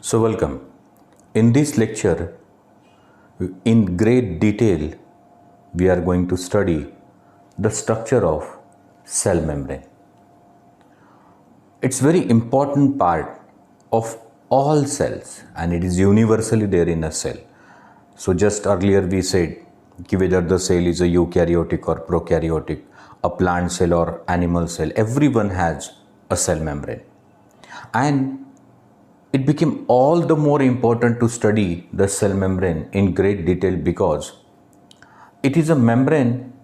So welcome. In this lecture, in great detail, we are going to study the structure of cell membrane. It's very important part of all cells and it is universally there in a cell. So just earlier we said whether the cell is a eukaryotic or prokaryotic, a plant cell or animal cell, everyone has a cell membrane. And it became all the more important to study the cell membrane in great detail because it is a membrane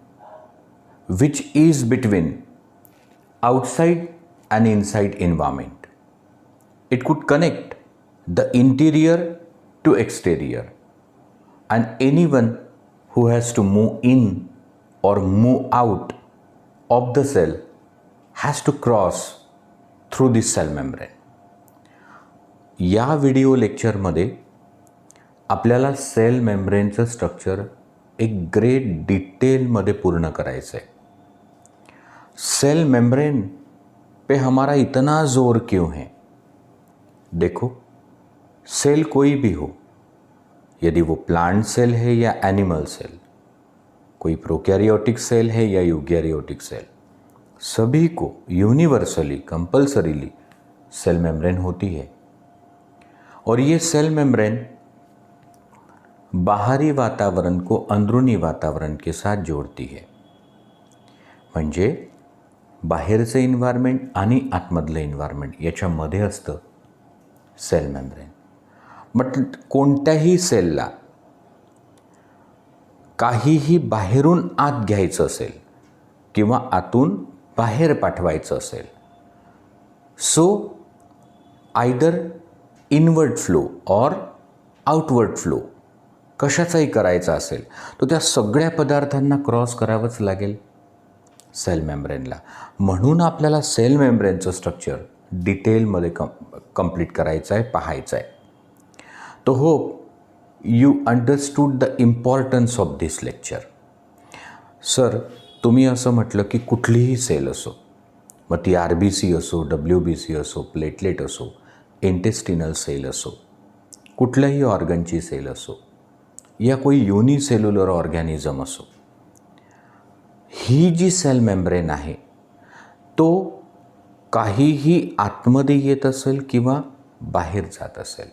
which is between outside and inside environment. It could connect the interior to exterior, and anyone who has to move in or move out of the cell has to cross through this cell membrane. या video लेक्चरमध्ये आपल्याला sale मेम्ब्रेनचं structure एक great डिटेलमध्ये पूर्ण करायचं है। Sale membrane पे हमारा इतना जोर क्यों है? देखो, सेल कोई भी हो, यदि वो प्लांट सेल है या एनिमल सेल, कोई प्रोकैरियोटिक सेल है या यूकैरियोटिक सेल, सभी को यूनिवर्सली कंपल्सरीली सेल मेम्ब्रेन होती है। और ये सेल मेम्ब्रेन बाहरी वातावरण को अंदरूनी वातावरण के साथ जोड़ती है। म्हणजे बाहेरचं इन्व्हायरमेंट आणि आतमधलं इन्व्हायरमेंट याच्यामध्ये असतं सेल मेम्ब्रेन। बट कोणत्याही सेलला काहीही बाहेरून आत घ्यायचं असेल किंवा आतून बाहेर पाठवायचं असेल, सो आयदर इनवर्ड फ्लो और आउटवर्ड फ्लो कशाचाही करायचा असेल तो त्या सगळ्या पदार्थांना क्रॉस करावंच लागेल सेल मेम्ब्रेनला। म्हणून आपल्याला सेल मेम्ब्रेनचं स्ट्रक्चर डिटेलमध्ये कंप्लीट करायचं आहे, पाहायचं आहे। तो hope you understood the importance of this lecture. Sir, तुम्ही असं म्हटलं की कुठलीही सेल असो, मग ती RBC असो, WBC असो, प्लेटलेट असो, इंटेस्टिनल सेल असो, कुठल्याही ऑर्गनची सेल असो या कोई युनिसेल्युलर ऑर्गॅनिझम असो, ही जी सेल मेम्ब्रेन आहे तो काहीही आतमध्ये येत असेल किंवा बाहेर जात असेल,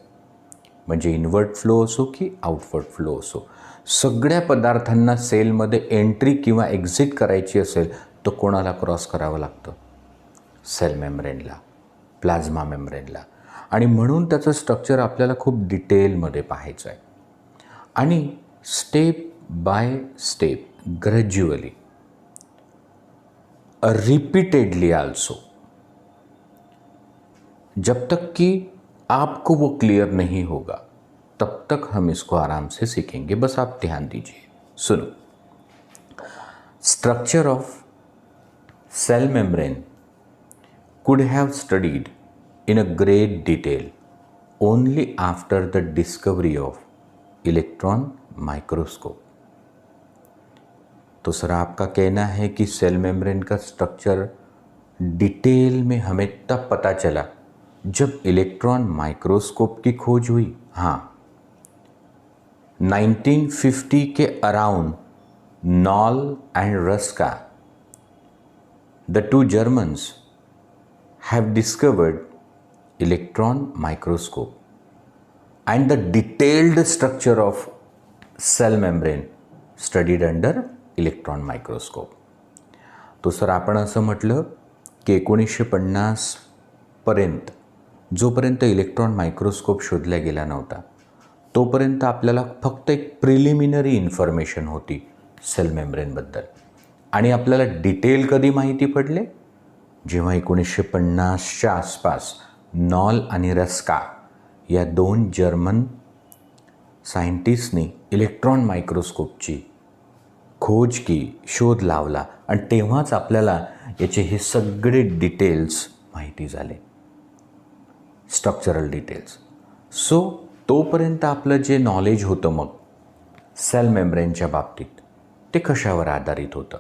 म्हणजे इनवर्ड फ्लो असो की आउटवर्ड फ्लो असो, सगळ्या पदार्थांना सेलमध्ये एंट्री किंवा एक्झिट करायची असेल तर कोणाला क्रॉस करावं लागतं? सेल मेम्ब्रेनला, प्लाझ्मा मेम्ब्रेनला। आणि म्हणून त्याचं स्ट्रक्चर आपल्याला खूप डिटेलमध्ये पाहायचं आहे आणि step by step, gradually, repeatedly also, जब तक कि आपको वो क्लियर नहीं होगा तब तक हम इसको आराम से सीखेंगे। बस आप ध्यान दीजिए, सुनो। Structure of cell membrane could have studied in a great detail only after the discovery of electron microscope. तो सर, आपका कहना है कि सेल मेम्ब्रेन का स्ट्रक्चर डिटेल में हमें तब पता चला जब इलेक्ट्रॉन माइक्रोस्कोप की खोज हुई? हाँ, 1950 के around Knoll and Ruska, the two Germans, have discovered electron microscope and the detailed structure of cell membrane studied under electron microscope. तो सर, आपण असं म्हटलं की 1950 पर्यंत जोपर्यंत इलेक्ट्रॉन मायक्रोस्कोप शोधला गेला नव्हता तोपर्यंत आपल्याला फक्त एक प्रिलिमिनरी इन्फॉर्मेशन होती सेल मेम्ब्रेनबद्दल। आणि आपल्याला डिटेल कधी माहिती पडले? जेव्हा 1950च्या आसपास नॉल आणि रस्का या दोन जर्मन सायंटिस्टनी इलेक्ट्रॉन मायक्रोस्कोपची खोज की, शोध लावला आणि तेव्हाच आपल्याला याचे हे सगळे डिटेल्स माहिती झाले, स्ट्रक्चरल डिटेल्स। सो तोपर्यंत आपलं जे नॉलेज होतं मग सेल मेम्ब्रेनच्या बाबतीत ते कशावर आधारित होतं?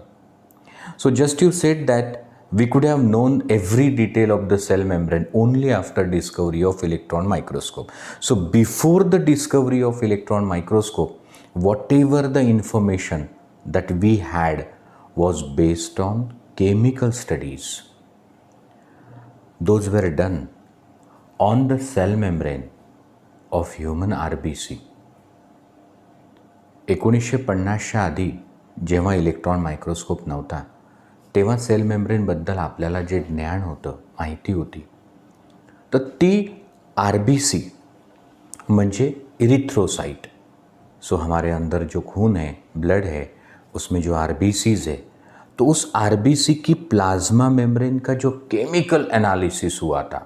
So just you sed that We could have known every detail of the cell membrane only after discovery of electron microscope. So before the discovery of electron microscope, whatever the information that we had was based on chemical studies. Those were done on the cell membrane of human RBC. 1950च्या आधी जेव्हा electron microscope नव्हता तेव्हा sale मेम्ब्रेनबद्दल आपल्याला जे ज्ञान होतं, माहिती होती, तर ती RBC म्हणजे इरिथ्रोसाइट. सो हमारे अंदर जो खून है, ब्लड है, उसमें जो RBCs है, तो उस RBC की प्लाज्मा मेम्ब्रेन का जो केमिकल एनालिसिस हुआ था,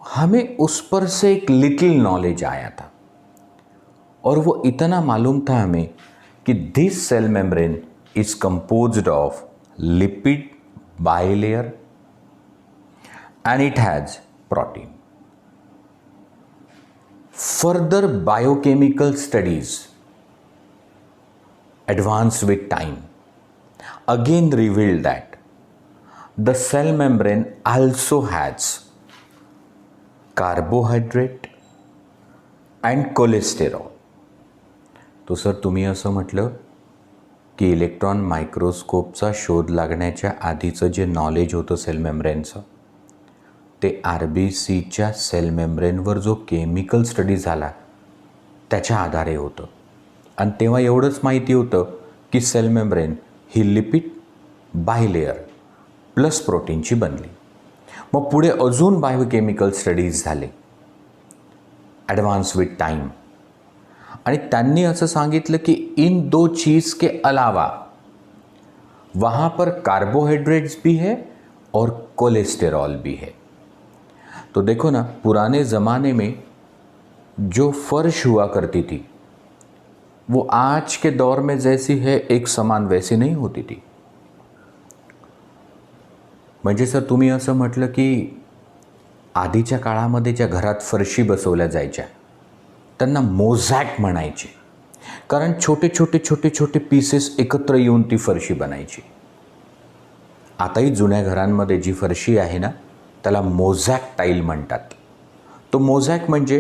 हमें उस पर से एक लिटिल नॉलेज आया था. और वो इतना मालूम था हमें कि this cell membrane is composed of lipid bilayer and it has protein. Further biochemical studies advanced with time again revealed that the cell membrane also has carbohydrate and cholesterol. तो सर तुम्ही असं म्हटलं की इलेक्ट्रॉन मायक्रोस्कोपचा शोध लागण्याच्या आधीचं जे knowledge होतं सेल मेम्ब्रेनचं, ते RBCच्या सेल मेम्ब्रेनवर जो केमिकल स्टडी झाला त्याच्या आधारे होतं. आणि तेव्हा एवढंच माहिती होतं की सेल मेम्ब्रेन ही लिपिड बायलेयर प्लस प्रोटीनची बनली. मग पुढे अजून बायोकेमिकल स्टडीज झाले ॲडव्हान्स विथ टाइम, आणि त्यांनी असं सांगितलं कि इन दो चीज़ के अलावा वहाँ पर कार्बोहाइड्रेट्स भी है और कोलेस्टेरॉल भी है. तो देखो ना, पुराने ज़माने में जो फर्श हुआ करती थी वो आज के दौर में जैसी है एक समान वैसी नहीं होती थी. म्हणजे सर तुम्ही असं म्हटलं की आधीच्या काळामध्ये ज्या घरात फरशी बसवल्या जायच्या त्यांना मोझॅक म्हणायचे, कारण छोटे छोटे छोटे छोटे पीसेस एकत्र येऊन ती फरशी बनायची. आताही जुन्या घरांमध्ये जी फरशी आहे ना त्याला मोझॅक टाइल म्हणतात. तो मोझॅक म्हणजे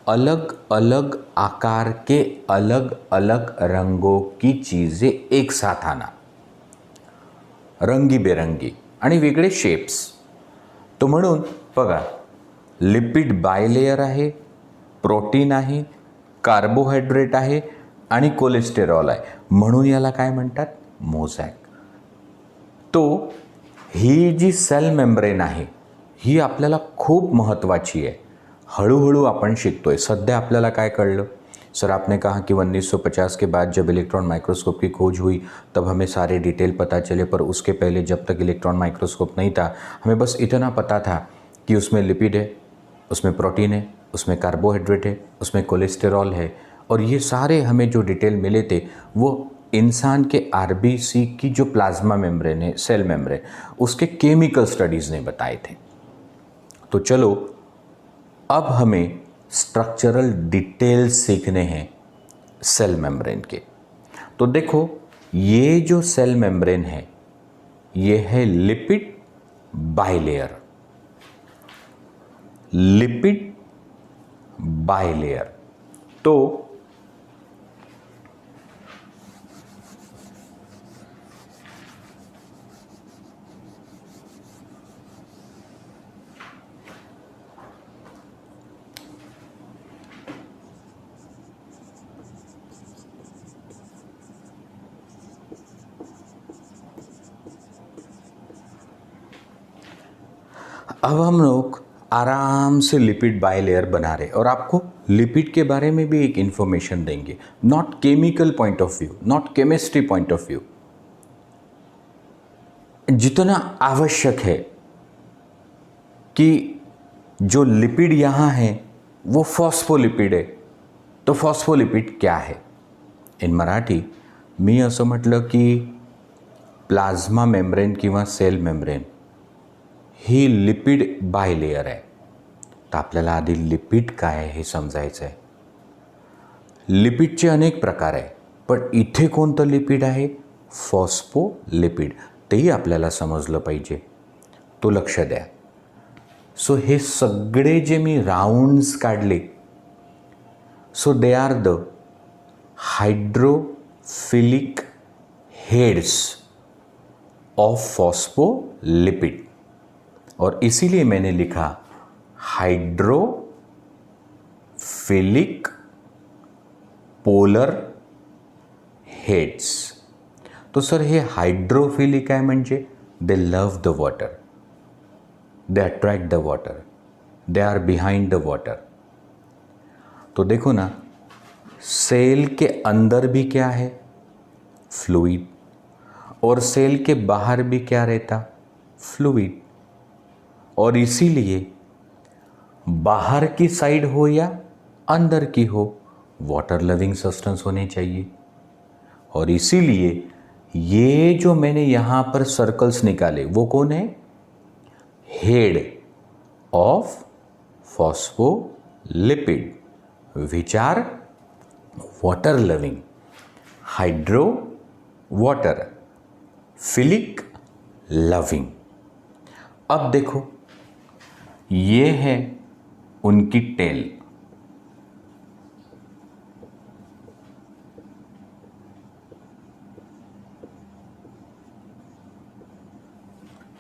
अलग अलग आकार के अलग अलग रंगों की चीज़ें एक साथ आना, रंगी बेरंगी आणि वेगळे शेप्स. तो म्हणून बघा, लिपिड बायलेयर आहे, प्रोटीन आहे, कार्बोहायड्रेट आहे आणि कोलेस्टेरॉल आहे, म्हणून याला काय म्हणतात, मोझॅक. तो ही जी सेल मेम्ब्रेन आहे ही आपल्याला खूप महत्त्वाची आहे. हळूहळू आपण शिकतोय. सध्या आपल्याला काय कळलं, सर आपने कहा कि 1950 के बाद जब इलेक्ट्रॉन माइक्रोस्कोप की खोज हुई तब हमें सारे डिटेल पता चले, पर उसके पहले जब तक इलेक्ट्रॉन माइक्रोस्कोप नहीं था हमें बस इतना पता था कि उसमें लिपिड है, उसमें प्रोटीन है, उसमें कार्बोहाइड्रेट है, उसमें कोलेस्टेरॉल है, और ये सारे हमें जो डिटेल मिले थे वो इंसान के RBC की जो प्लाज्मा मेम्ब्रेन है, सेल मेम्ब्रेन, उसके केमिकल स्टडीज़ ने बताए थे. तो चलो अब हमें स्ट्रक्चरल डिटेल्स सीखने हैं सेल मेम्ब्रेन के. तो देखो, ये जो सेल मेम्ब्रेन है ये है लिपिड बायलेयर, लिपिड बायलेयर. तो अब हम लोग आराम से लिपिड बायलेयर बना रहे, और आपको लिपिड के बारे में भी एक इन्फॉर्मेशन देंगे, not chemical point of view, not chemistry point of view. जितना आवश्यक है कि जो लिपिड यहाँ है वो फॉस्फोलिपिड है. तो फॉस्फोलिपिड क्या है, इन मराठी मी असं म्हटलं की प्लाझ्मा मेम्ब्रेन किंवा सेल मेम्ब्रेन ही लिपिड बायलेयर आहे. तर आपल्याला आधी लिपिड काय आहे हे समजायचं आहे. लिपिडचे अनेक प्रकार आहे, पण इथे कोणतं लिपिड आहे, फॉस्फोलिपिड. तेही आपल्याला समजलं पाहिजे, तो लक्ष द्या. सो हे सगळे जे मी राऊंड्स काढले, so they are the hydrophilic heads of phospholipid, और इसीलिए मैंने लिखा हाइड्रोफिलिक पोलर हेड्स. तो सर हे हायड्रोफिलिक आहे म्हणजे दे लव the water, they attract the water, they are behind the water. तो देखो ना, सेल के अंदर भी क्या है, फ्लूइड, और सेल के बाहर भी क्या रहता, फ्लूइड. और इसीलिए बाहर की साइड हो या अंदर की हो, वाटर लविंग सब्सटेंस होने चाहिए. और इसीलिए ये जो मैंने यहाँ पर सर्कल्स निकाले वो कौन है, head of phospholipid which are water loving, hydro water, philic loving. अब देखो, ये है उनकी tail.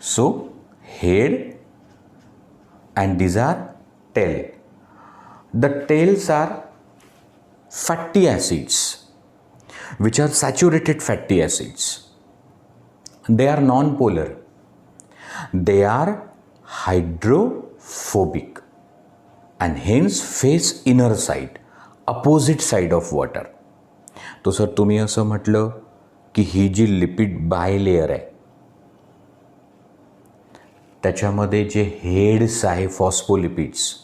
So head and these are tail. The tails are fatty acids which are saturated fatty acids. They are non-polar. They are hydrophobic and hence face inner side, opposite side of water. तो sir तुम्ही असं म्हटलं की ही जी lipid bilayer आहे त्याच्यामध्ये जे heads आहे phospholipids,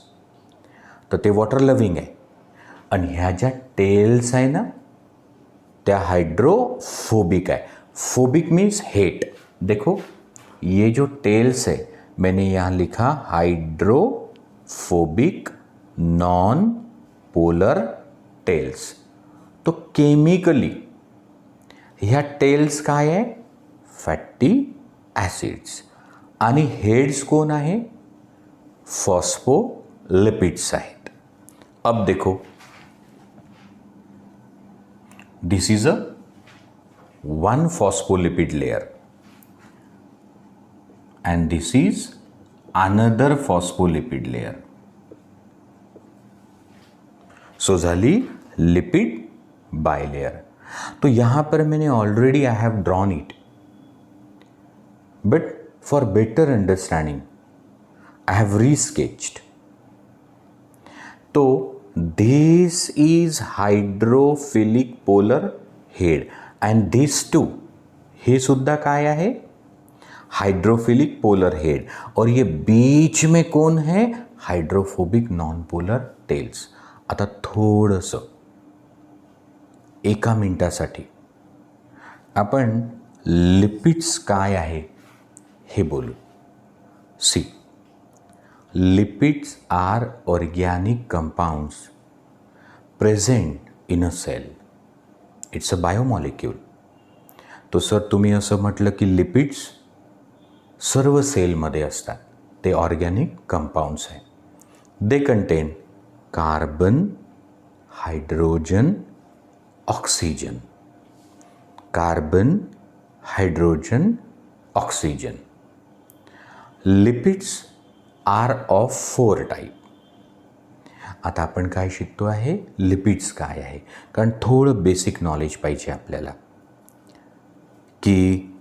तर ते वॉटर लविंग आहे, आणि ह्या ज्या टेल्स आहे ना त्या हाइड्रोफोबिक आहे. Phobic means hate. देखो ये जो टेल्स है मैंने यहाँ लिखा हाइड्रोफोबिक नॉन पोलर टेल्स. तो केमिकली ह्या टेल्स काय आहे, फॅटी ॲसिड्स, आणि हेड्स कोण आहे, फॉस्फोलिपिड्स आहेत. अब देखो, this is a one phospholipid layer and this is another phospholipid layer. So झाली लिपिड बायलेयर. तो यहाँ पर मैंने already I have drawn it, but for better understanding I have resketched. तो this is hydrophilic polar head and this too, हे सुद्धा काय आहे, हाइड्रोफिलिक पोलर हेड, और ये बीच में कौन है, हाइड्रोफोबिक नॉन पोलर टेल्स. आता थोडंसं एका मिनिटासाठी आपण लिपिड्स काय आहे हे बोलू. See, lipids are organic compounds present in a cell. It's a biomolecule. तो सर तुम्ही असं म्हटलं की लिपिड्स सर्व सेलमध्ये असतात, ते ऑर्गॅनिक कंपाउंड्स आहेत. They contain carbon, hydrogen, oxygen. Carbon, hydrogen, oxygen. Lipids are of 4 type. आता आपण काय शिकतो आहे, लिपिड्स काय आहे, कारण थोडं बेसिक नॉलेज पाहिजे आपल्याला की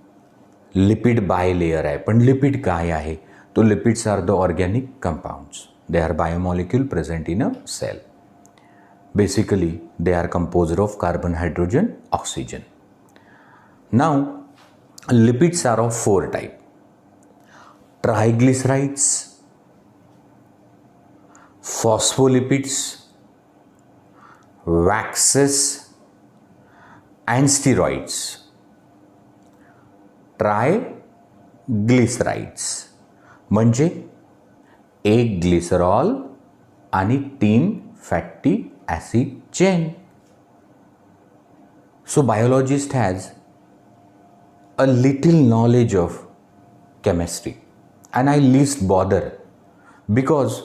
लिपिड बायलेयर आहे, पण लिपिड काय आहे. तो lipids are the organic compounds. They are biomolecule present in a cell. Basically they are composed of carbon, hydrogen, oxygen. Now lipids are of 4 type. Triglycerides, phospholipids, waxes and steroids. Triglycerides म्हणजे एक glycerol आणि 3 fatty acid chain. So biologist has a little knowledge of chemistry and I least bother because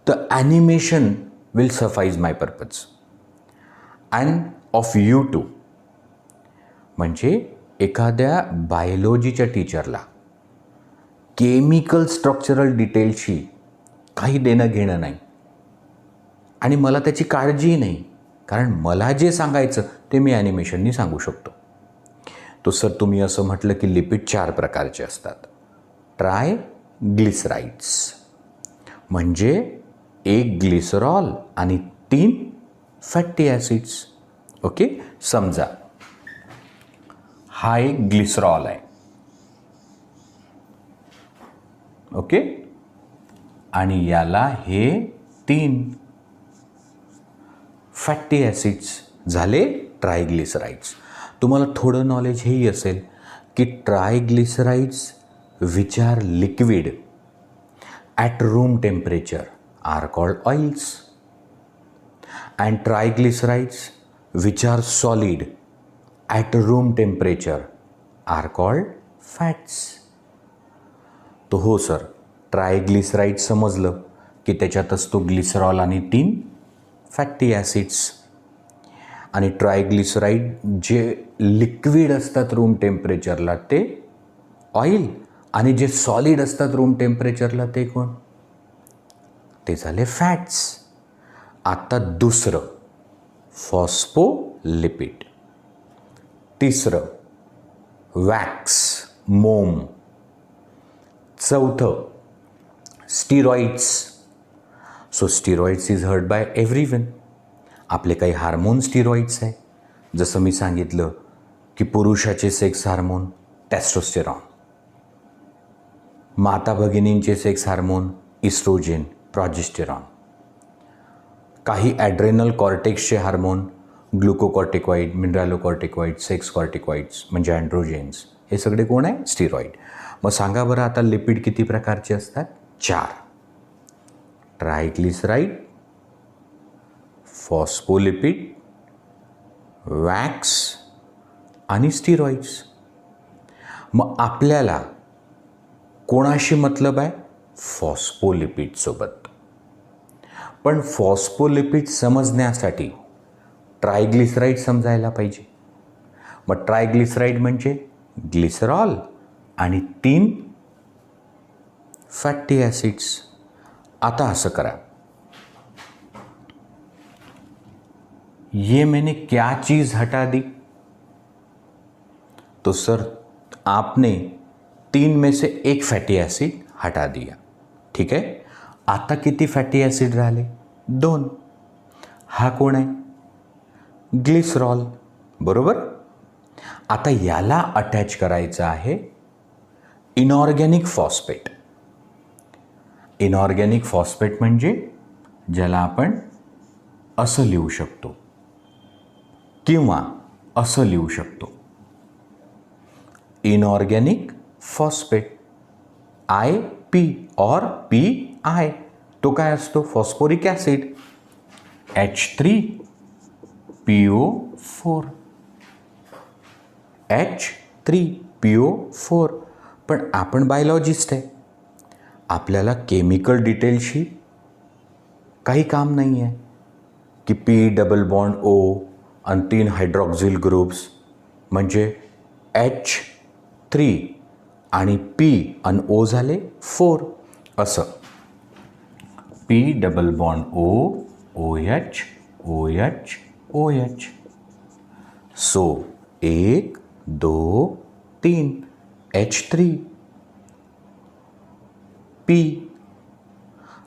the animation will suffice my purpose. And of you too. म्हणजे एखाद्या बायोलॉजीच्या टीचरला chemical structural डिटेल्सशी काही देणं घेणं नाही आणि मला त्याची काळजीही नाही, कारण मला जे सांगायचं ते मी ॲनिमेशननी सांगू शकतो. तो सर तुम्ही असं म्हटलं की लिपिड 4 प्रकारचे असतात. ट्रायग्लिसराइड्स म्हणजे 1 ग्लिसरॉल आणि 3 फॅटी ॲसिड्स. ओके, समजा हा एक ग्लिसरॉल आहे. ओके, आणि याला हे 3 फॅटी ॲसिड्स झाले ट्रायग्लिसराइड्स. तुम्हाला थोडं नॉलेज हेही असेल की triglycerides which are liquid at room temperature are called oils and triglycerides which are solid at room temperature are called fats. तो हो सर, ट्रायग्लिसराइड समजलं की त्याच्यात असतो ग्लिसरॉल आणि 3 फॅटी ॲसिड्स. आणि ट्रायग्लिसराइड जे लिक्विड असतात रूम टेम्परेचरला ते ऑइल आणि जे सॉलिड असतात रूम टेम्परेचरला ते कोण? ते झाले फॅट्स. आता दुसरं फॉस्फोलिपिड, तिसरं वॅक्स मोम, चौथं steroids. So steroids is heard by everyone. आपले काही हार्मोन स्टिरॉइड्स आहे, जसं मी सांगितलं की पुरुषाचे सेक्स हार्मोन टेस्टोस्टेरॉन, माता भगिनींचे सेक्स हार्मोन इस्ट्रोजेन प्रोजेस्टेरॉन, काही ॲड्रेनल कॉर्टेक्सचे हार्मोन ग्लुकोकॉर्टिकॉइड, मिनरॅलोकॉर्टिकॉइड, सेक्स कॉर्टिकॉइड्स म्हणजे अँड्रोजेन्स. हे सगळे कोण आहे? स्टिरॉइड. मग सांगा बरं आता लिपिड किती प्रकारचे असतात? 4. ट्रायग्लिसराइड, फॉस्फोलिपिड, वॅक्स आणि स्टिरॉइड्स. मग आपल्याला कोणाशी मतलब आहे? फॉस्फोलिपिडसोबत. पण फॉस्फोलिपिड समजण्यासाठी ट्रायग्लिसराइड समजायला पाहिजे. मग ट्रायग्लिसराइड म्हणजे ग्लिसरॉल आणि 3 फॅटी ॲसिड्स. आता असं करा, ये मैंने क्या चीज़ हटा दी? तो सर आपने 3 में से 1 फॅटी ॲसिड हटा दिया. ठीक आहे. आता किती फॅटी ॲसिड राहिले? 2. हा कोण आहे? ग्लिसरॉल. बरोबर. आता याला अटॅच करायचं आहे इनऑर्गॅनिक फॉस्फेट. इनऑर्गॅनिक फॉस्फेट म्हणजे ज्याला आपण असं लिहू शकतो किंवा असं लिहू शकतो. इनऑर्गॅनिक फॉस्फेट IP और PI. तो काय असतो? Phosphoric acid H3PO4. H3PO4. पण आपण बायोलॉजिस्ट आहे, आपल्याला केमिकल डिटेल्सशी काही काम नाही आहे की P डबल बॉन्ड O आणि 3 हायड्रॉक्झिल ग्रुप्स म्हणजे H3 आणि P आणि O झाले 4 असं. P double bond O, OH, OH, OH. So 1, 2, 3 H3 P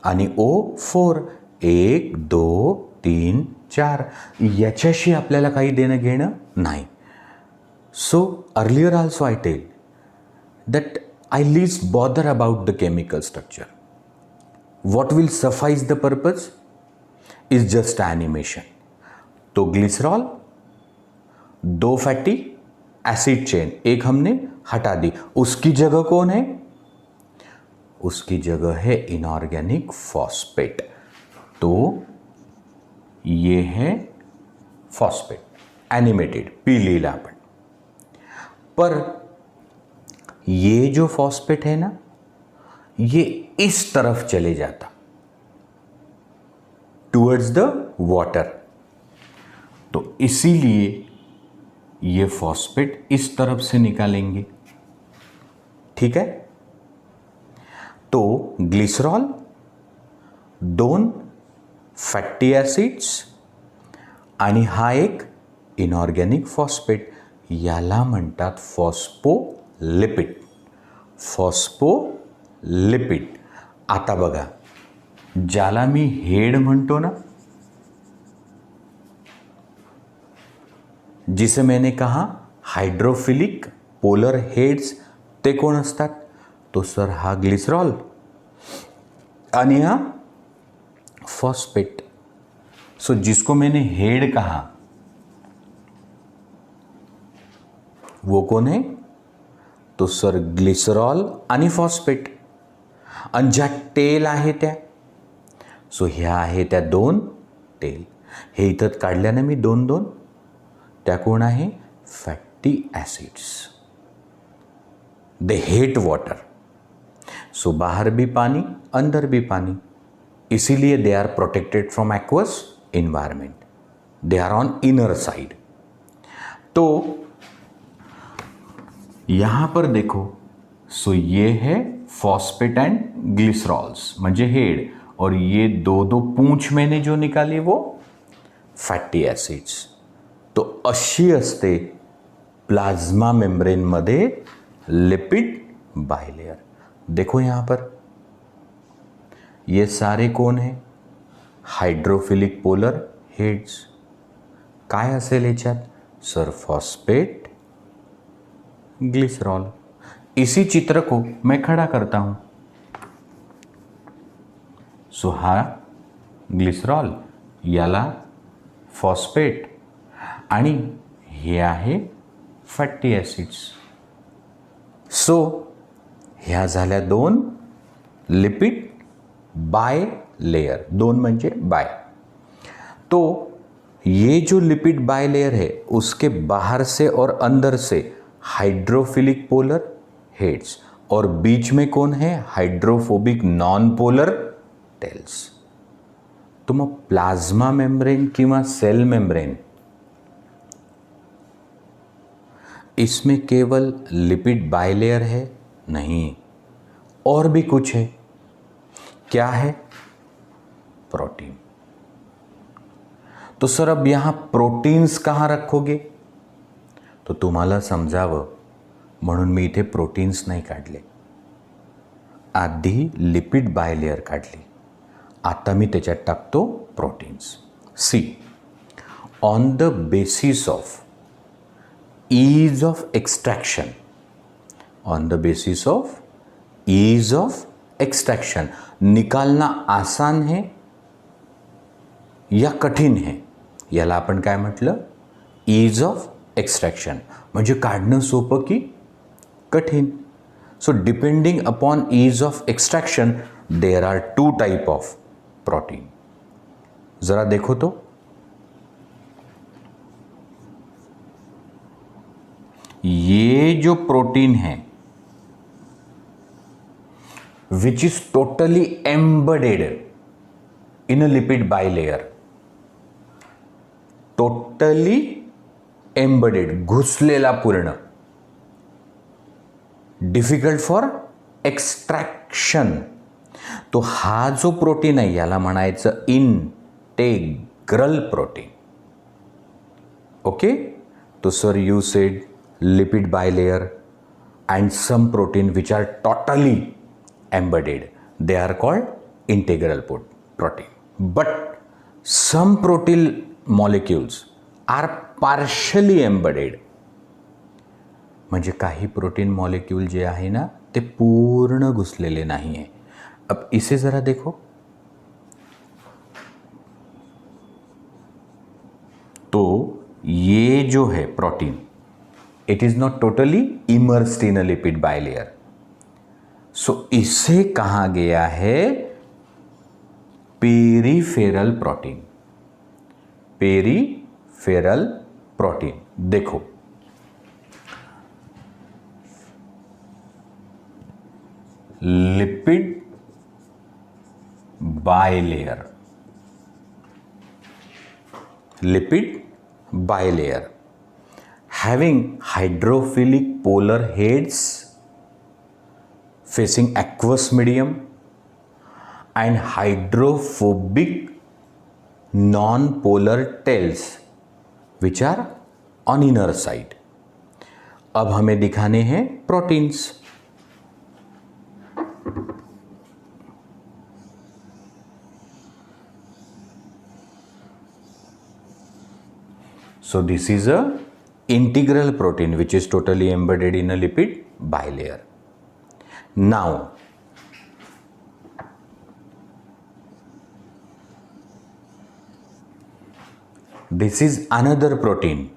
आणि O 4. 1, 2, 3, 4. याच्याशी आपल्याला काही देणं घेणं नाही. So earlier also I tell that I least bother about the chemical structure. What will suffice the purpose is just animation. तो glycerol, 2 fatty acid chain, एक हमने हटा दी, उसकी जगह कौन है? उसकी जगह है इनऑर्गेनिक फॉस्फेट. तो ये है फॉस्फेट एनिमेटेड, पी लिहिला आपण. पर ये जो फॉस्फेट है ना, ये इस तरफ चले जाता टुवर्ड्स द वाटर, तो इसीलिए ये फॉस्फेट इस तरफ से निकालेंगे। ठीक है, तो ग्लिसरॉल, दोन फॅटी ॲसिड्स आणि हा एक इनऑर्गॅनिक फॉस्फेट, याला म्हणतात फॉस्फोलिपिड. फॉस्फोलिपिड. आता बघा, ज्याला मी हेड म्हणतो ना, जिसे मैंने कहा हाइड्रोफिलिक पोलर हेड्स, ते कोण असतात? तो सर हा ग्लिसरॉल आणि हा फॉस्फेट. सो जिसको मैंने हेड कहा वो कौन है? तो सर ग्लिसरॉल आणि फॉस्फेट. आणि ज्या टेल आहे त्या, सो ह्या आहे त्या दोन टेल. हे इथं काढल्या ना मी दोन दोन, त्या कोण आहे? Fatty acids. They hate water. So बाहर भी पानी, अंदर भी पानी, इसीलिए they are protected from aqueous environment. They are on inner side. तो यहां पर देखो, सो ये है फॉस्फेट एंड ग्लिसरॉल्स म्हणजे हेड, और ये दो दो पूंछ मैंने जो निकाली वो फॅटी ॲसिड्स. तो अशी असते प्लाज्मा मेम्ब्रेनमध्ये लिपिड बायलेयर. देखो यहां पर ये सारे कौन है? Hydrophilic polar heads. काय असेल याच्यात? Sir phosphate, glycerol. इसी चित्र को मैं खड़ा करता हूं. सो हा ग्लिसरॉल, याला फॉस्फेट आणि हे आहे फॅटी ॲसिड्स. सो ह्या झाल्या दोन लिपिड बाय लेयर. दोन म्हणजे बाय. तो ये जो लिपिड बाय लेयर है, उसके बाहर से और अंदर से हाइड्रोफिलिक पोलर हेड्स, और बीच में कौन है? Hydrophobic non polar tails. तो मग प्लाज्मा मेम्ब्रेन किंवा सेल मेम्ब्रेन, इसमें केवल लिपिड बायलेयर है? नहीं, और भी कुछ है. क्या है? प्रोटीन. तो सर अब यहां प्रोटीन्स कहां रखोगे? तो तुम्हाला समजावं म्हणून मी इथे प्रोटीन्स नाही काढले. आधी लिपिड बायलेयर काढली, आता मी त्याच्यात टाकतो proteins. See, on the basis of ease of extraction, on the basis of ease of extraction, निकालना आसान है या कठीण है, याला आपण काय म्हटलं? Ease of extraction. म्हणजे काढणं सोपं की कठीण. So depending upon ease of extraction there are two type of protein. जरा देखो तो. ये जो प्रोटीन है which is totally embedded in a lipid bilayer, totally embedded, घुसलेला पूर्ण, डिफिकल्ट फॉर एक्स्ट्रॅक्शन. तो हा जो प्रोटीन आहे याला म्हणायचं इंटेग्रल प्रोटीन. ओके. तो sir you sed lipid bilayer and some protein which are totally embedded, they are called integral protein. But some protein molecules are partially embedded. म्हणजे काही protein molecule जे आहे ना, ते पूर्ण घुसलेले नाही आहे. अब इसे जरा देखो. तो ये जो है protein, it is not totally immersed in a lipid bilayer. So इसे कहा गया है पेरीफेरल प्रोटीन. Peripheral protein. देखो, lipid bilayer. Lipid bilayer having hydrophilic polar heads facing aqueous medium and hydrophobic non-polar tails which are on inner side. अब हमें दिखाने हैं proteins. So this is a integral protein which is totally embedded in a lipid bilayer. Now this is another protein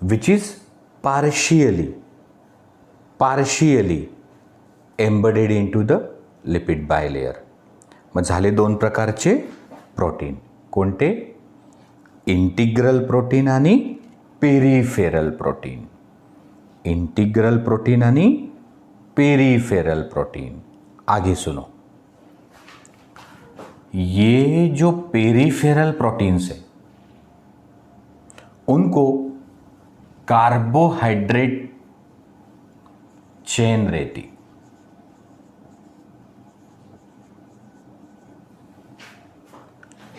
which is partially embedded into the lipid bilayer. मग झाले दोन प्रकारचे protein. कोणते? Integral protein आणि peripheral protein. Integral protein आणि peripheral protein. आगे सुनो. ये जो पेरिफेरल प्रोटीन्स हैं उनको कार्बोहाइड्रेट चेन रहती.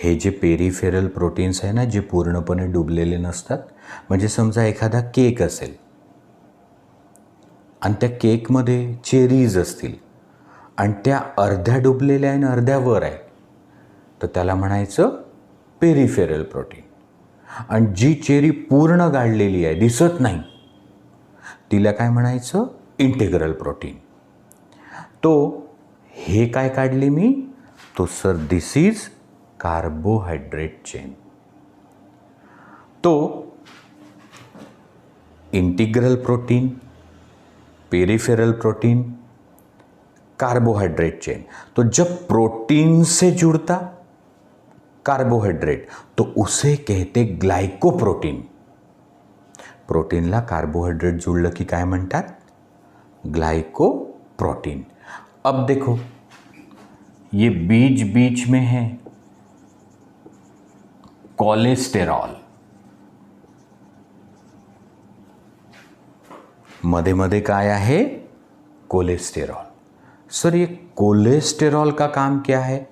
हे जे पेरिफेरल प्रोटीन्स आहे ना, जे पूर्णपणे डुबलेले नसतात. म्हणजे समजा एखादा केक असेल आणि त्या केकमध्ये चेरीज असतील आणि त्या अर्ध्या डुबलेल्या आहे आणि अर्ध्या वर आहे, तर त्याला म्हणायचं पेरिफेरल प्रोटीन. आणि जी चेरी पूर्ण गाळलेली आहे, दिसत नाही, तिला काय म्हणायचं? Integral protein. तो हे काय काढले मी? तो sir this is carbohydrate chain. तो integral protein, peripheral protein, carbohydrate chain. तो जब प्रोटीन से जुड़ता कार्बोहाइड्रेट तो उसे कहते ग्लाइकोप्रोटीन. प्रोटीनला कार्बोहाइड्रेट जुळलं की काय म्हणतात? ग्लाइकोप्रोटीन. अब देखो ये बीच बीच में है कोलेस्टेरॉल, मध्ये मध्ये काय आहे? कोलेस्टेरॉल. सर ये कोलेस्टेरॉल का काम क्या है?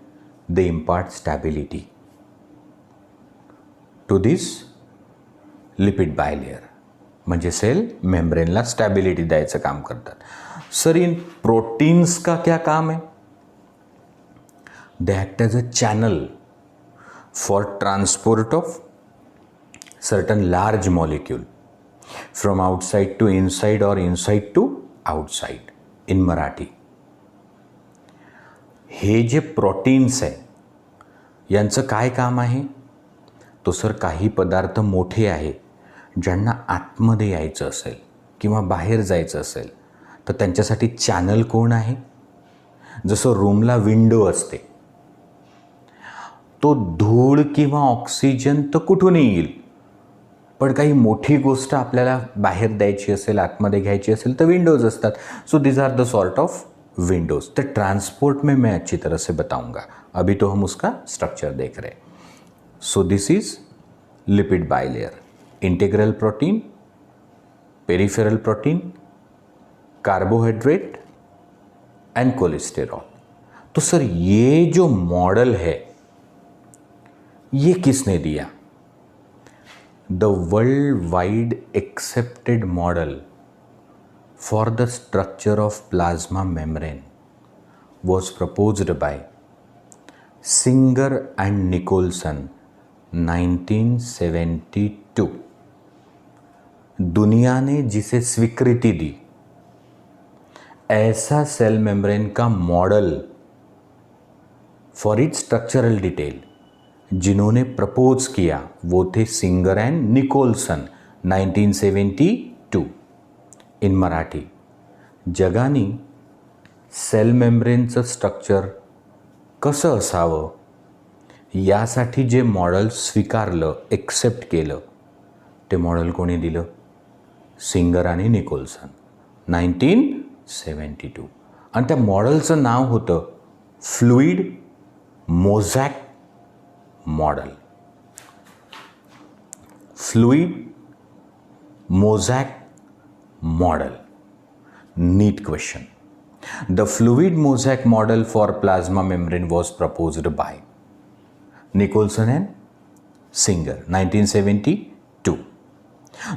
They impart stability to this lipid bilayer. म्हणजे सेल मेम्ब्रेनला स्टॅबिलिटी द्यायचं काम करतात. सर इन प्रोटीन्स का क्या काम है? They act as a channel for transport of certain large molecule from outside to inside or inside to outside in Marathi. हे जे प्रोटीन्स आहे यांचं काय काम आहे? तो सर काही पदार्थ मोठे आहे ज्यांना आतमध्ये यायचं असेल किंवा बाहेर जायचं असेल तर त्यांच्यासाठी चॅनल कोण आहे? जसं रूमला विंडो असते, तो धूळ किंवा ऑक्सिजन तर कुठूनही येईल, पण काही मोठी गोष्ट आपल्याला बाहेर द्यायची असेल, आतमध्ये घ्यायची असेल तर विंडोज असतात. So this are the sort of windows. तो ट्रांसपोर्ट में मैं अच्छी तरह से बताऊंगा. अभी तो हम उसका स्ट्रक्चर देख रहे हैं. So this is lipid bilayer. Integral protein, peripheral protein, carbohydrate and cholesterol. तो सर ये जो मॉडल है ये किसने दिया? The world wide accepted model for the structure of plasma membrane was proposed by Singer and Nicolson 1972. दुनिया ने जिसे स्वीकृति दी, ऐसा सेल मेम्ब्रेन का model for its structural detail जिन्होंने प्रपोज किया वो थे Singer and Nicolson 1972 in Marathi. जगाने सेल मेम्ब्रेनचं स्ट्रक्चर कसं असावं यासाठी जे मॉडेल स्वीकारलं, एक्सेप्ट केलं, ते मॉडेल कोणी दिलं? सिंगर आणि निकोलसन 1972. आणि त्या मॉडेलचं नाव होतं fluid mosaic model. Fluid mosaic model. NEET question. The fluid mosaic model for plasma membrane was proposed by Nicholson and Singer, 1972.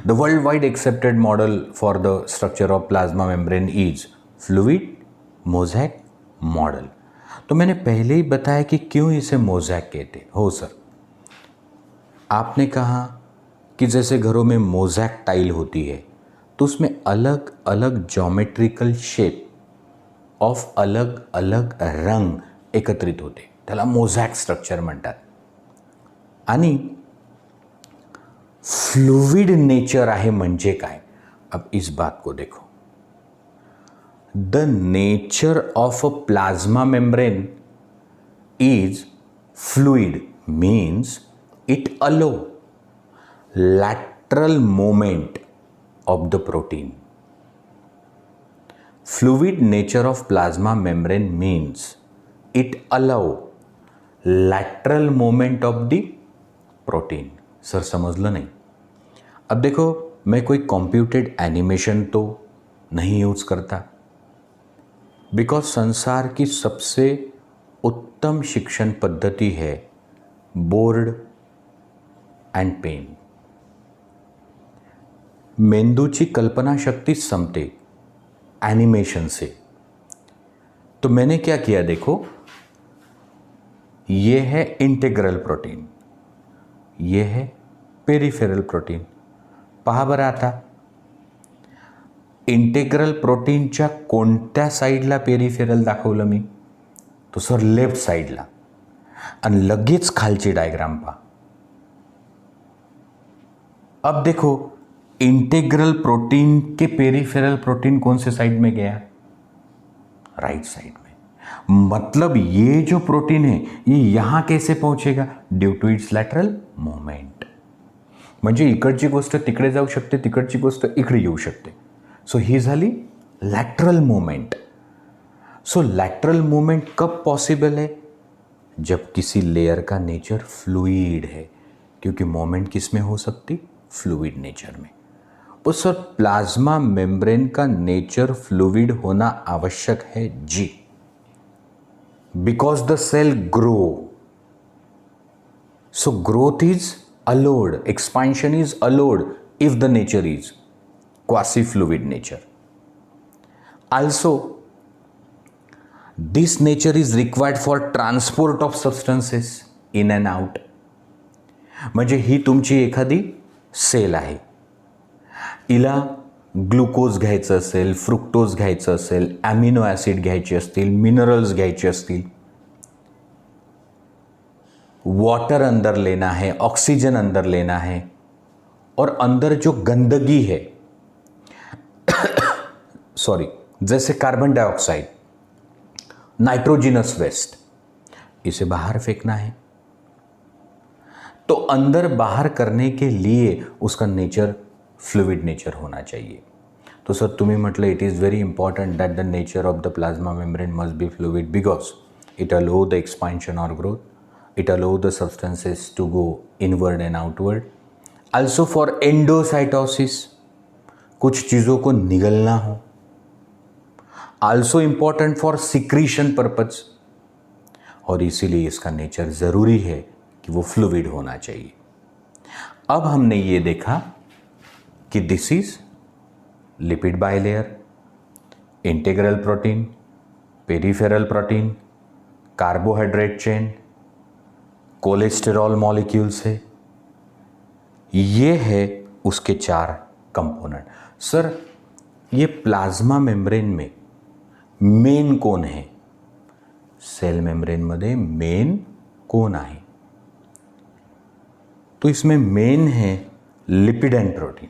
The worldwide accepted model for the structure of plasma membrane is fluid mosaic model. तो मैंने पहले ही बताया कि क्यों इसे mosaic कहते हो sir. आपने कहा कि जैसे घरों में मोज़ैक टाइल होती है तो उसमें अलग अलग ज्योमेट्रिकल शेप ऑफ अलग अलग रंग एकत्रित होते, त्याला मोझॅक स्ट्रक्चर म्हणतात. आणि फ्लुइड नेचर आहे म्हणजे काय. अब इस बात को देखो. The nature of a plasma membrane is fluid means it अलो lateral movement of the protein. Fluid nature of plasma membrane means it allow lateral movement of the protein. Sir समझ low नहीं. अब देखो, मैं कोई कंप्यूटेड एनिमेशन तो नहीं use करता, बिकॉज संसार की सबसे उत्तम शिक्षण पद्धति है बोर्ड एंड पेन. मेंदूची कल्पना शक्ति संपते एनिमेशन से. तो मैंने क्या किया देखो, ये है इंटेग्रल प्रोटीन, ये है पेरिफेरल प्रोटीन. पहा बरं आता, इंटेग्रल प्रोटीनच्या कोणत्या साईडला पेरिफेरल दाखवलं मी, तो सर लेफ्ट साईडला. आणि लगेच खालची डायग्राम पहा. अब देखो, इंटेग्रल प्रोटीन के पेरिफेरल प्रोटीन कौन से साइड में गया, राइट साइड में. मतलब ये जो प्रोटीन है ये यहां कैसे पहुंचेगा, due to its lateral movement. म्हणजे इकडची गोष्ट तिकडे जाऊ शकते, तिकडची गोष्ट इकडे येऊ शकते. सो ही झाली lateral movement. So lateral movement कब पॉसिबल है, जब किसी लेयर का नेचर फ्लूइड है, क्योंकि मूवमेंट किस में हो सकती, फ्लूइड नेचर में. तो सर प्लाज्मा मेम्ब्रेन का नेचर फ्लूइड होना आवश्यक है जी, because the cell grow. So growth is allowed, expansion is allowed if the nature is quasi fluid nature. Also this nature is required for transport of substances in and out. म्हणजे ही तुमची एखादी sale आहे, हिला glucose घ्यायचं असेल, fructose घ्यायचं असेल, ॲमिनो ॲसिड घ्यायचे असतील, मिनरल्स घ्यायचे असतील, वाटर अंदर लेना है, ऑक्सीजन अंदर लेना है, और अंदर जो गंदगी है सॉरी, जैसे कार्बन डाइऑक्साइड, नाइट्रोजिनस वेस्ट, इसे बाहर फेंकना है. तो अंदर बाहर करने के लिए उसका नेचर फ्लूइड नेचर होना चाहिए. तो सर तुम्ही म्हटलं it is very important that the nature of the plasma membrane must be fluid because it allow the expansion और growth, it allow the substances to go inward and outward. Also for endocytosis, कुछ चीज़ों को निगलना हो. Also important for secretion purpose, और इसीलिए इसका nature ज़रूरी है कि वो फ्लूइड होना चाहिए. अब हमने ये देखा कि this is lipid bilayer, integral protein, peripheral protein, carbohydrate chain, cholesterol molecules है. ये है उसके 4 कंपोनेंट. सर ये प्लाज्मा मेम्ब्रेन में मेन कोण है, सेल मेम्ब्रेन मध्ये मेन कोण आहे, तो इसमें मेन है लिपिड एंड प्रोटीन.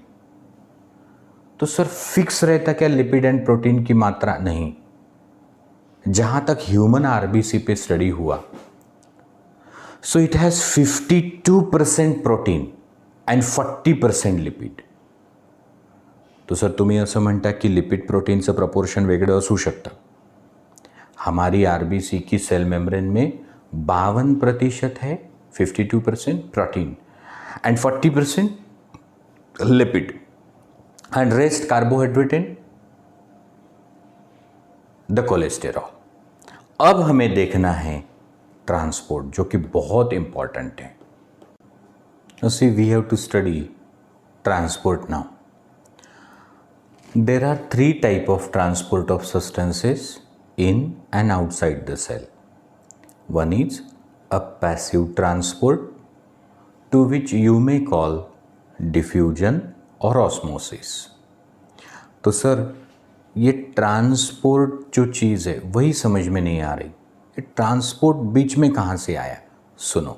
तो सर फिक्स रहता क्या लिपिड एंड प्रोटीन की मात्रा, नहीं. जहां तक ह्यूमन आरबीसी पे स्टडी हुआ, so it has 52% protein and 40% lipid. तो सर तुम्ही असं म्हणता की लिपिड प्रोटीनचं प्रपोर्शन वेगळं असू शकतं, हमारी आरबीसी की सेल मेम्ब्रेन में 52% है, 52% protein end 40% lipid end rest carbohydrate end the cholesterol. अब हमें देखना है ट्रांसपोर्ट, जो कि बहुत इंपॉर्टेंट है। See we have to study transport now. There are three types of transport of substances in and outside the cell. One is a passive transport, to which you may call diffusion or osmosis. तो sir ये transport जो चीज़ है वही समझ में नहीं आ रही, ये ट्रांसपोर्ट बीच में कहाँ से आया? सुनो,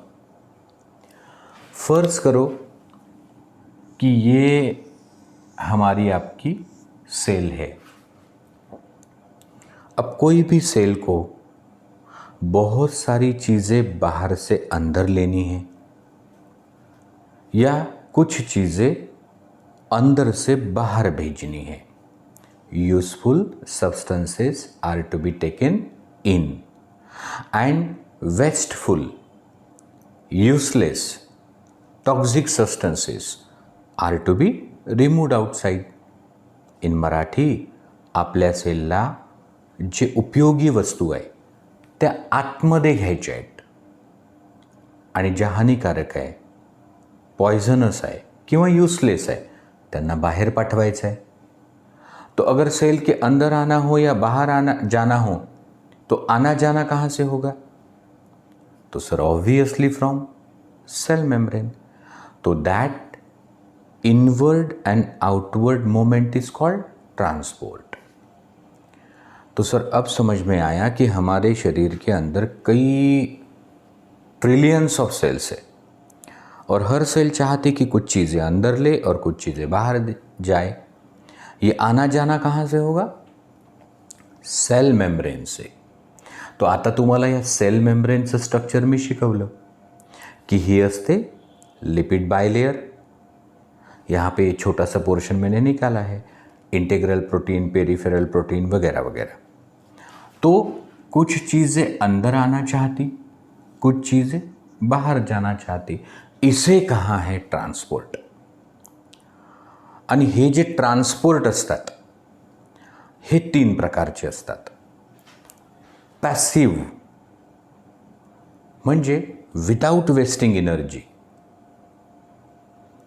फर्ज करो कि ये हमारी आपकी सेल है। अब कोई भी सेल को बहुत सारी चीज़ें बाहर से अंदर लेनी है या कुछ चीज़ें अंदर से बाहर भेजनी है। Useful substances are to be taken in and wasteful useless toxic substances are to be removed outside. In Marathi आपल्या सेलला जे उपयोगी वस्तू आहे त्या आतमध्ये घ्यायच्या आहेत आणि ज्या हानिकारक आहे, पॉइझनस आहे किंवा यूजलेस आहे त्यांना बाहर पाठवायचं है. तो अगर सेल के अंदर आना हो या बाहर आना जाना हो तो आना जाना कहाँ से होगा? तो sir obviously from cell membrane. तो that inward and outward moment is called transport. तो सर अब समझ में आया कि हमारे शरीर के अंदर कई ट्रिलियंस ऑफ सेल्स है और हर सेल चाहती कि कुछ चीज़ें अंदर ले और कुछ चीज़ें बाहर जाए. ये आना जाना कहाँ से होगा? सेल मेम्ब्रेन से. तो आता तुम्हाला या सेल मेम्ब्रेनचं स्ट्रक्चर मी शिकवलं की ही असते लिपिड बायलेयर. यहाँ पे छोटा सा पोर्शन मैंने निकाला है, इंटीग्रल प्रोटीन, पेरिफेरल प्रोटीन वगैरह वगैरह. तो कुछ चीज़ें अंदर आना चाहती, कुछ चीज़ें बाहर जाना चाहती. इसे कहा है ट्रांसपोर्ट. आणि हे जे ट्रान्सपोर्ट असतात हे 3 प्रकारचे असतात. पॅसिव्ह म्हणजे विदाउट वेस्टिंग एनर्जी,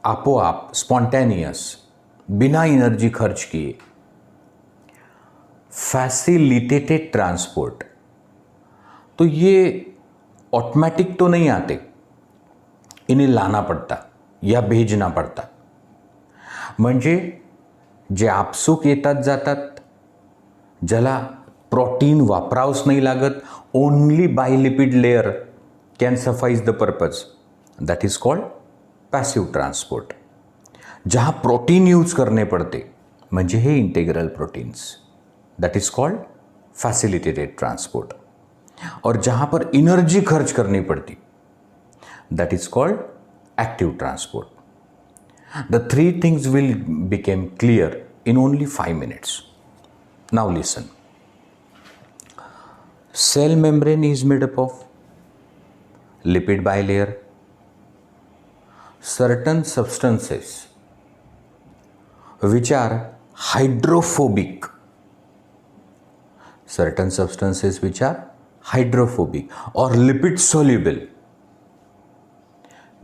आपोआप स्पॉन्टेनियस, बिना एनर्जी खर्च किए. फैसिलिटेटेड ट्रांसपोर्ट, तो ये ऑटोमेटिक तो नहीं आते, इन्हें लाना पड़ता या भेजना पड़ता. म्हणजे जे आपसूक येतात जातात, ज्याला प्रोटीन वापरावंच नाही लागत, only bilipid layer can suffice the purpose, that is called passive transport. जहाँ प्रोटीन यूज करने पड़ते म्हणजे हे integral proteins, that is called facilitated transport. और जहाँ पर एनर्जी खर्च करनी पड़ती, that is called active transport. The 3 things will become clear in only 5 minutes. Now listen. Cell membrane is made up of lipid bilayer, certain substances which are hydrophobic, certain substances which are hydrophobic or lipid soluble.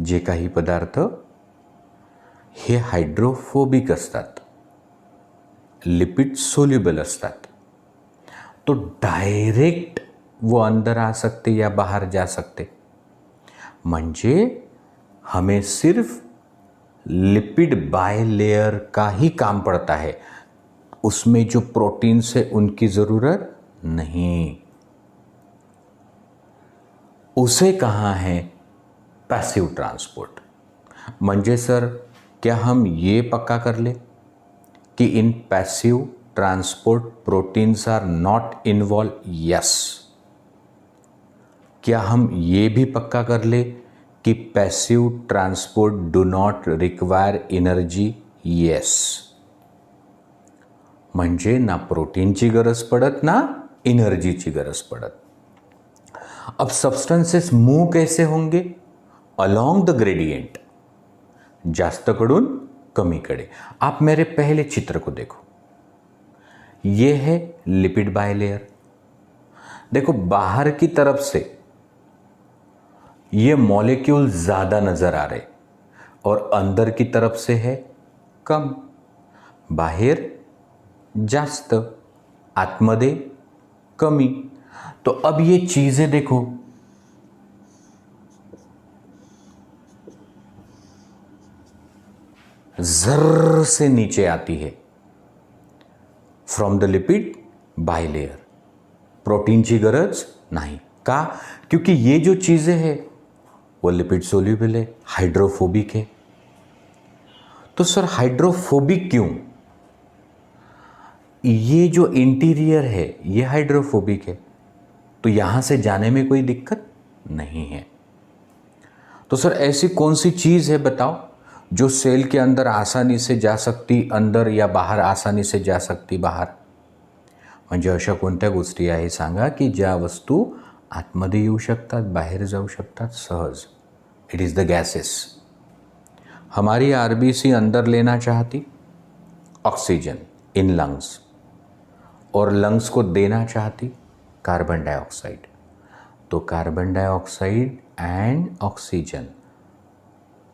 जे काही पदार्थ हे hydrophobic असतात, lipid soluble असतात, तो direct वो अंदर आ सकते या बाहर जा सकते. म्हणजे हमें सिर्फ लिपिड बायलेयर का ही काम पड़ता है, उसमें जो प्रोटीन्स है उनकी ज़रूरत नहीं. उसे कहाँ है पैसिव ट्रांसपोर्ट. म्हणजे सर क्या हम ये पक्का कर ले कि in passive transport proteins are not involve? Yes. क्या हम ये भी पक्का कर ले कि passive transport do not require energy? Yes. म्हणजे ना प्रोटीनची गरज पडत ना एनर्जीची गरज पडत. अब सबस्टन्सेस मूव कैसे होंगे? अलॉन्ग द ग्रेडियंट, जास्तकडून कमीकडे. आप मेरे पहले चित्र को देखो, ये है लिपिड बायलेयर. देखो बाहर की तरफ से ये मॉलिक्यूल ज्यादा नजर आ रहे और अंदर की तरफ से है कम. बाहेर जास्त, आतमध्ये कमी. तो अब ये चीजें देखो, जर्र से नीचे आती है फ्रॉम द लिपिड बायलेयर. प्रोटीनची गरज नाही. का? क्योंकि ये जो चीजें हैं वो लिपिड सोल्यूबल है, हाइड्रोफोबिक है. तो सर हाइड्रोफोबिक क्यों? ये जो इंटीरियर है ये हाइड्रोफोबिक है, तो यहां से जाने में कोई दिक्कत नहीं है. तो सर ऐसी कौन सी चीज है बताओ जो सेल के अंदर आसानी से जा सकती अंदर या बाहर आसानी से जा सकती बाहर? म्हणजे अशा कोणत्या गोष्टी आहे सांगा की ज्या वस्तू आतमध्ये येऊ शकतात, बाहेर जाऊ शकतात सहज? It is the gases. हमारी आरबीसी अंदर लेना चाहती ऑक्सीजन इन लंग्स और लंग्स को देना चाहती कार्बन डाइऑक्साइड. तो कार्बन डाइऑक्साइड एंड ऑक्सीजन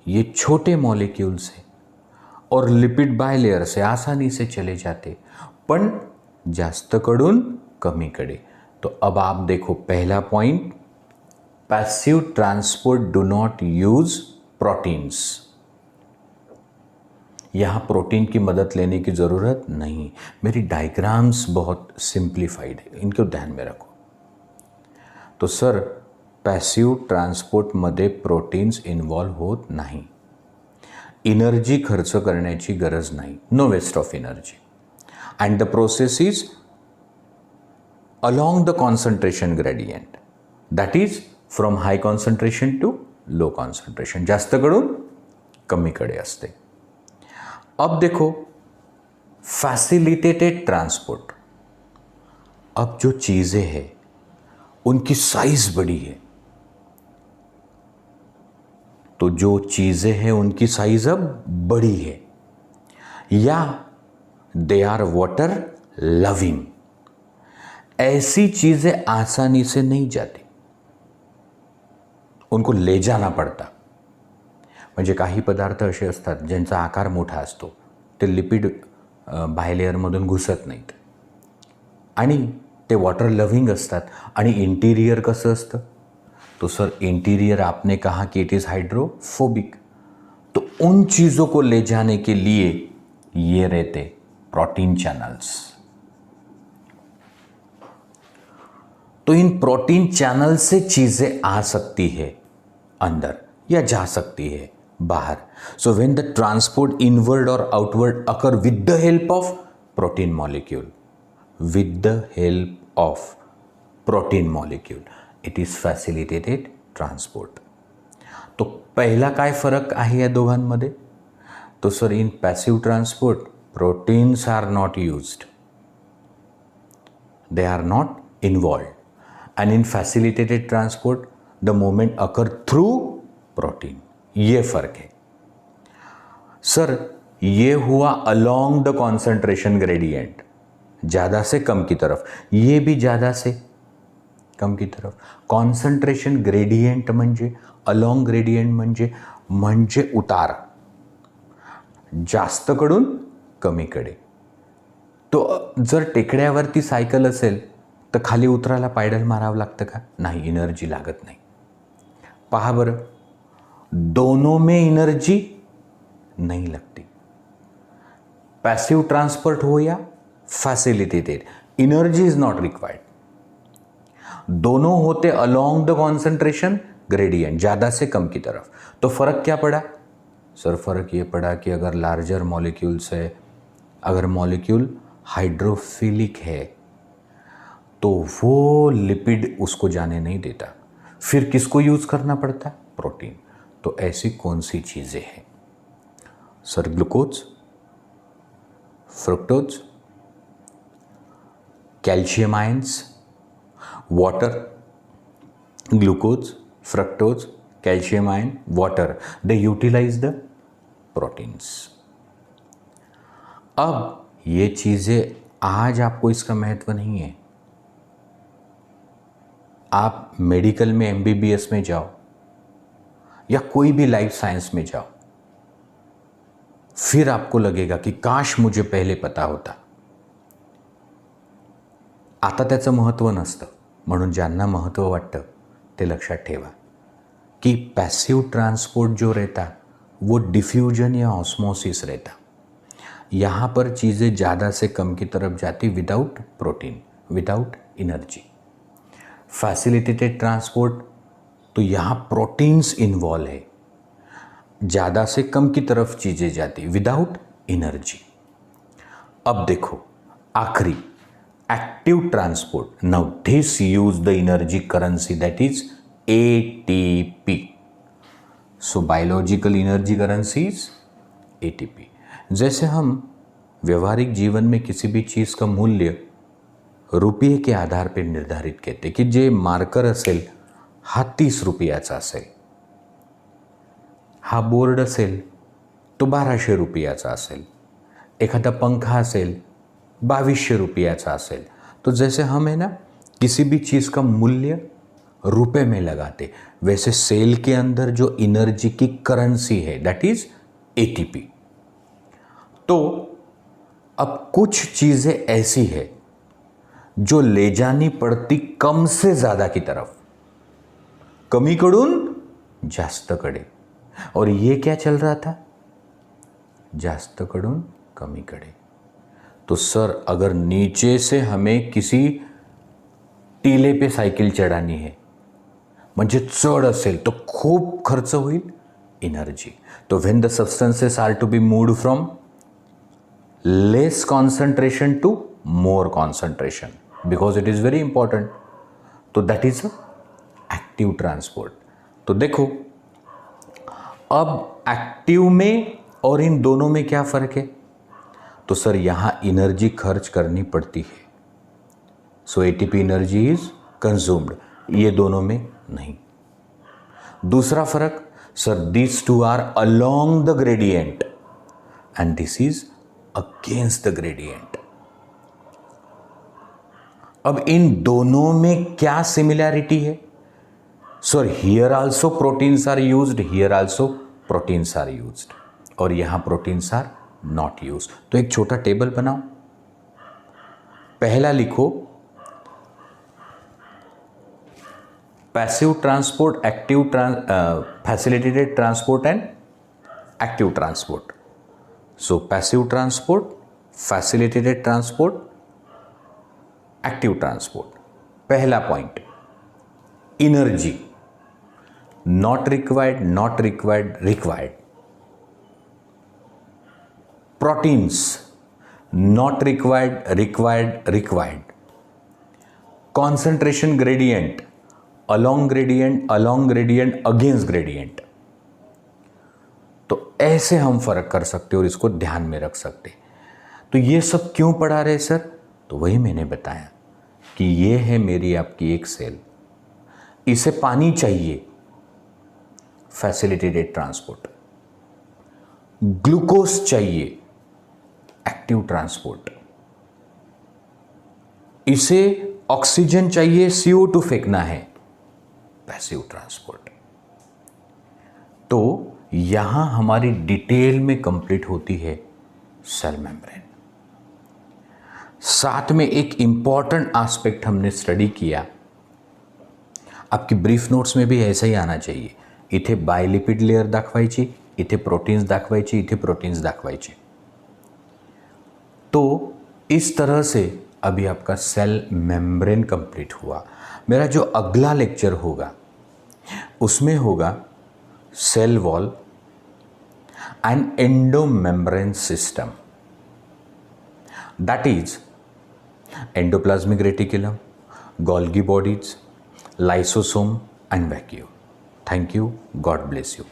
ये छोटे मॉलिक्यूल्स हैं और लिपिड बायलेयर से आसानी से चले जाते, पण जास्तकडून कमीकडे. तो अब आप देखो पहला point, passive transport do not use proteins. यहां प्रोटीन की मदद लेने की जरूरत नहीं. मेरी डायग्राम्स बहुत सिंप्लीफाइड है, इनको ध्यान में रखो. तो सर पॅसिव्ह ट्रान्सपोर्टमध्ये प्रोटीन्स इन्व्हॉल्व होत नाही. एनर्जी खर्च करण्याची गरज नाही. No waste of energy. And the process is along the concentration gradient, that is from high concentration to low concentration. जास्तकडून कमीकडे असते. अब देखो फैसिलिटेटेड ट्रांसपोर्ट. अब जो चीजें हैं उनकी साइज बड़ी है, तो जो चीजें हैं उनकी साइज अब बड़ी है, या दे आर वाटर लविंग. ऐसी चीजें आसानी से नहीं जाती, उनको ले जाना पडता. म्हणजे काही पदार्थ असे असतात ज्यांचा आकार मोठा असतो, ते लिपिड बायलेअरमधून घुसत नाहीत आणि ते वॉटर लव्हिंग असतात. आणि इंटीरियर कसं असतं? तो सर इंटीरियर आपने कहा कि इट इज हाइड्रोफोबिक. तो उन चीजों को ले जाने के लिए ये रहते प्रोटीन चैनल्स. तो इन प्रोटीन चैनल से चीजें आ सकती है अंदर या जा सकती है बाहर. So when the transport inward और outward occur with the help of protein molecule, with the help of protein molecule, it is facilitated transport. तो पहिला काय फरक आहे या दोघांमध्ये? तो sir in passive transport proteins are not used, they are not involved. and in facilitated transport the movement occur through protein. ये फर्क है सर. ये हुआ along the concentration gradient, ज़्यादा से कम की तरफ. ये भी ज़्यादा से कम की तरफ. कॉन्सन्ट्रेशन ग्रेडियंट म्हणजे अलॉंग ग्रेडियंट म्हणजे उतार, जास्तकडून कमीकडे. तो जर टेकड्यावरती सायकल असेल तर खाली उतरायला पायडल मारावं लागतं का? नाही, एनर्जी लागत नाही. पहा बरं, दोनों में एनर्जी नहीं लगती. पैसिव ट्रांसपोर्ट हो या facilitated, energy is not required. दोनों होते अलोंग द कॉन्सेंट्रेशन ग्रेडियंट, ज़्यादा से कम की तरफ. तो फर्क क्या पड़ा? सर फर्क ये पड़ा कि अगर लार्जर मॉलिक्यूल्स है, अगर मॉलिक्यूल हाइड्रोफिलिक है तो वो लिपिड उसको जाने नहीं देता. फिर किसको यूज करना पड़ता? प्रोटीन. तो ऐसी कौन सी चीजें हैं? Sir glucose, fructose, calcium ions, water, glucose, fructose, calcium ion, water, they utilize the proteins. अब ये चीज़ें आज आपको इसका महत्व नहीं है। आप मेडिकल में MBBS में जाओ या कोई भी लाइफ साइंस में जाओ, फिर आपको लगेगा की काश मुझे पहिले पता होता। आता त्याचं महत्त्व नसतं, म्हणून ज्यांना महत्त्व वाटतं ते लक्षात ठेवा कि पैसिव ट्रांसपोर्ट जो रहता वो डिफ्यूजन या ऑस्मोसिस रहता। यहाँ पर चीज़ें ज़्यादा से कम की तरफ जाती without protein, without energy. Facilitated transport तो यहाँ प्रोटीन्स इन्वॉल्व है, ज़्यादा से कम की तरफ चीज़ें जाती विदाउट एनर्जी। अब देखो आखिरी active transport, now this use the energy currency that is ATP. So biological energy currency is ATP. जैसे हम व्यवहारिक जीवन में किसी भी चीज़ का मूल्य रुपये के आधार पर निर्धारित करते की जे मार्कर असेल हा 30 रुपयाचा असेल, हा बोर्ड असेल तो 1200 रुपयाचा असेल, एखादा पंखा असेल 2200 रुपयाचा असेल। तो जैसे हम है ना किसी भी चीज़ का मूल्य रुपए में लगाते, वैसे सेल के अंदर जो एनर्जी की करेंसी है दैट इज ATP। तो अब कुछ चीज़ें ऐसी है जो ले जानी पड़ती कम से ज़्यादा की तरफ, कमीकडून जास्तकडे, और ये क्या चल रहा था, जास्तकडून कमीकडे। तो सर अगर नीचे से हमें किसी टीले पे सायकल चढानी है, म्हणजे चढ असेल तो खूप खर्च होईल एनर्जी। तो when the substances are to be moved from less concentration to more concentration, because it is very important, तो दैट इज एक्टिव ट्रांसपोर्ट। तो देखो अब एक्टिव में और इन दोनों में क्या फ़र्क है, तो सर यहाँ एनर्जी खर्च करनी पड़ती है, so ATP energy is consumed, ये दोनों में नहीं। दूसरा फर्क, sir this two are along the gradient and this is against the gradient. अब इन दोनों में क्या सिमिलैरिटी है, sir here also proteins are used, here also proteins are used, और यहां प्रोटीन्स आर नॉट यूज। तो एक छोटा टेबल बनाओ, पहला लिखो passive transport, active facilitated transport and active transport. So passive transport, facilitated transport, active transport. पहला point, energy not required, not required, required. Proteins not required, required, required. Concentration gradient along gradient, along gradient, against gradient. तो ऐसे हम फर्क कर सकते और इसको ध्यान में रख सकते। तो ये सब क्यों पढ़ा रहे सर, तो वही मैंने बताया कि ये है मेरी आपकी एक सेल, इसे पानी चाहिए, फैसिलिटेटेड ट्रांसपोर्ट। ग्लूकोज चाहिए, एक्टिव ट्रांसपोर्ट। इसे ऑक्सीजन चाहिए, CO2 फेंकना है, पैसिव ट्रांसपोर्ट। तो यहां हमारी डिटेल में कंप्लीट होती है सेल मेम्ब्रेन। साथ में एक इंपॉर्टेंट एस्पेक्ट हमने स्टडी किया, आपकी ब्रीफ नोट्स में भी ऐसा ही आना चाहिए। इथे बायलिपिड लेयर दाखवायची, इथे प्रोटीन्स दाखवायची, इथे प्रोटीन्स दाखवायचे। तो इस तरह से अभी आपका सेल मेम्ब्रेन कंप्लीट हुआ। मेरा जो अगला लेक्चर होगा उसमें होगा cell wall and endomembrane system, that is endoplasmic reticulum, Golgi bodies, lysosome and vacuole. Thank you, God bless you.